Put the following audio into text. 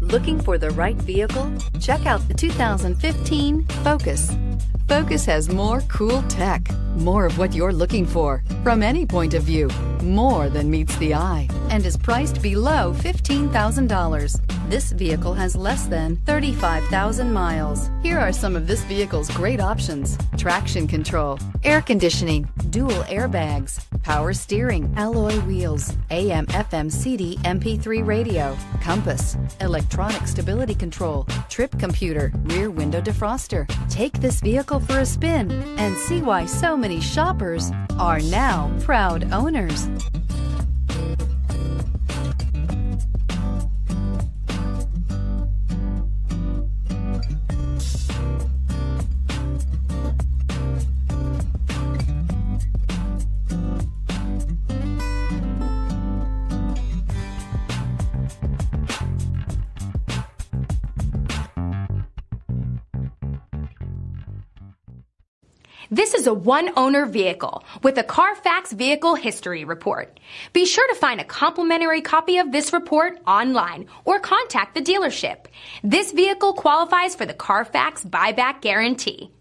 Looking for the right vehicle? Check out the 2015 Focus. Focus has more cool tech, more of what you're looking for, from any point of view, more than meets the eye, and is priced below $15,000. This vehicle has less than 35,000 miles. Here are some of this vehicle's great options: traction control, air conditioning, dual airbags, power steering, alloy wheels, AM/FM CD MP3 radio, compass, electronic stability control, trip computer, rear window defroster. Take this vehicle for a spin and see why so many shoppers are now proud owners. This is a one-owner vehicle with a CARFAX Vehicle History Report. Be sure to find a complimentary copy of this report online or contact the dealership. This vehicle qualifies for the CARFAX Buyback Guarantee.